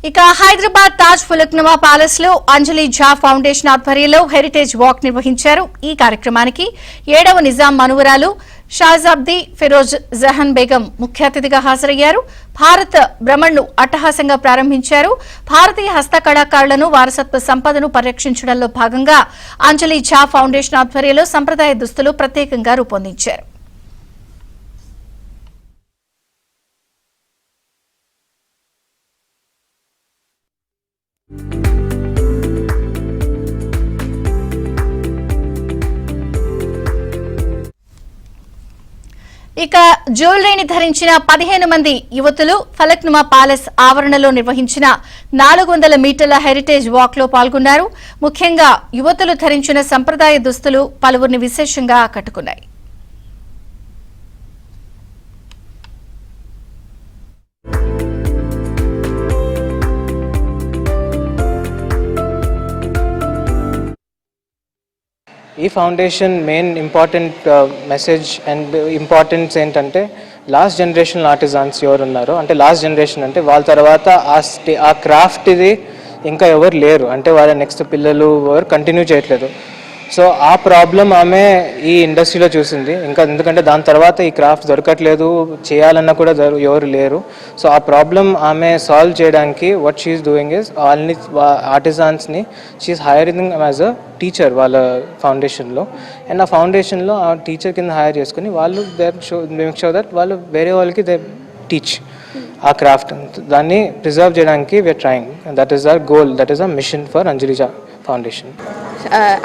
ఇక హైదరాబాద్ తాజ్ ఫలక్నుమా ప్యాలెస్ లో అంజలి ఝా ఫౌండేషన్ ఆధ్వర్యంలో హెరిటేజ్ వాక్ నిర్వహించారు. ఈ కార్యక్రమానికి 7వ నిజాం మనువరాలు షాజాబ్ది ఫిరోజ్ జహన్ బేగం ముఖ్య అతిథిగా హాజరయ్యారు. భారత్ భ్రమణ్ ను అట్టహాసంగా ప్రారంభించారు. భారతీయ హస్తకళాకారులను వారసత్వ సంపదను పరిరక్షించడంలో భాగంగా అంజలి ఝా ఫౌండేషన్ ఆధ్వర్యంలో సంప్రదాయ దుస్తులు ప్రత్యేకంగా రూపొందించారు. ఇక జ్యువెలరీని ధరించిన 15 మంది యువతులు ఫలక్నుమా ప్యాలెస్ ఆవరణలో నిర్వహించిన 400 మీటర్ల హెరిటేజ్ వాక్ లో పాల్గొన్నారు. ముఖ్యంగా యువతులు ధరించిన సంప్రదాయ దుస్తులు పలువురిని విశేషంగా ఆకట్టుకున్నాయి. ఈ foundation main important message and importance ఏంటంటే లాస్ట్ జనరేషన్ ఆర్టిజాన్స్ ఎవరు ఉన్నారో, అంటే లాస్ట్ జనరేషన్ అంటే వాళ్ళ తర్వాత ఆ క్రాఫ్ట్ ఇది ఇంకా ఎవరు లేరు, అంటే వాళ్ళ నెక్స్ట్ పిల్లలు ఎవరు కంటిన్యూ చేయట్లేదు. సో ఆ ప్రాబ్లం ఆమె ఈ ఇండస్ట్రీలో చూసింది. ఇంకా ఎందుకంటే దాని తర్వాత ఈ క్రాఫ్ట్ దొరకట్లేదు, చేయాలన్నా కూడా ఎవరు లేరు. సో ఆ ప్రాబ్లం ఆమె సాల్వ్ చేయడానికి వాట్ షీఈస్ డూయింగ్ ఇస్ వాళ్ళని ఆర్టిజాన్స్ని she is hiring as a teacher వాళ్ళ ఫౌండేషన్లో. అండ్ ఆ ఫౌండేషన్లో ఆ టీచర్ కింద హైర్ చేసుకుని వాళ్ళు మేక్ షూర్ దట్ వాళ్ళు వేరే వాళ్ళకి దే టీచ్ ఆ క్రాఫ్ట్. దాన్ని ప్రిజర్వ్ చేయడానికి we are trying. That is our goal, that is a mission for Anjali Jha Foundation.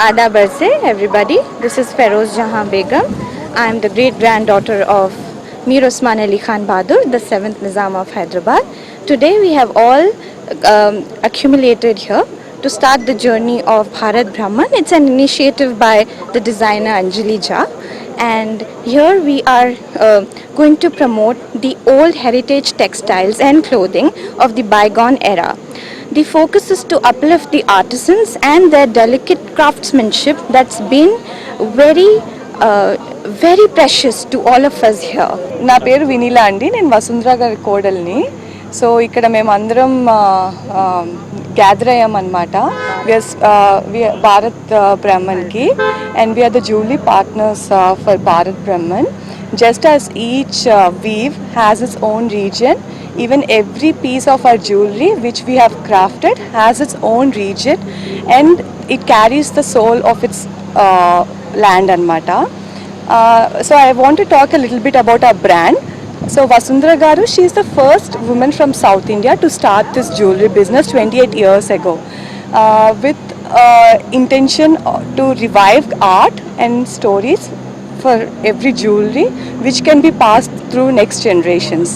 Adab Arse, everybody. This is Feroz Jahan Begum. I am the great granddaughter of Mir Osman Ali Khan Bahadur, the 7th Nizam of Hyderabad. Today we have all accumulated here to start the journey of Bharat Brahman. It's an initiative by the designer Anjali Jha. And here we are going to promote the old heritage textiles and clothing of the bygone era. The focus is to uplift the artisans and their delicate craftsmanship that's been very precious to all of us here. నా పేరు వినీలా అండి, నేను వసుంధర గారి కోడల్ని. So ఇక్కడ మేము అందరం gather అయ్యామన్నమాట భారత్ బ్రహ్మన్కి, and we are the jewellery partners for Bharat Brahman. Just as each weave has its own region, even every piece of our jewelry which we have crafted has its own region, and it carries the soul of its land anmata. So I want to talk a little bit about our brand. So Vasundhara Garu, she is the first woman from South India to start this jewelry business 28 years ago, with intention to revive art and stories for every jewelry which can be passed through next generations.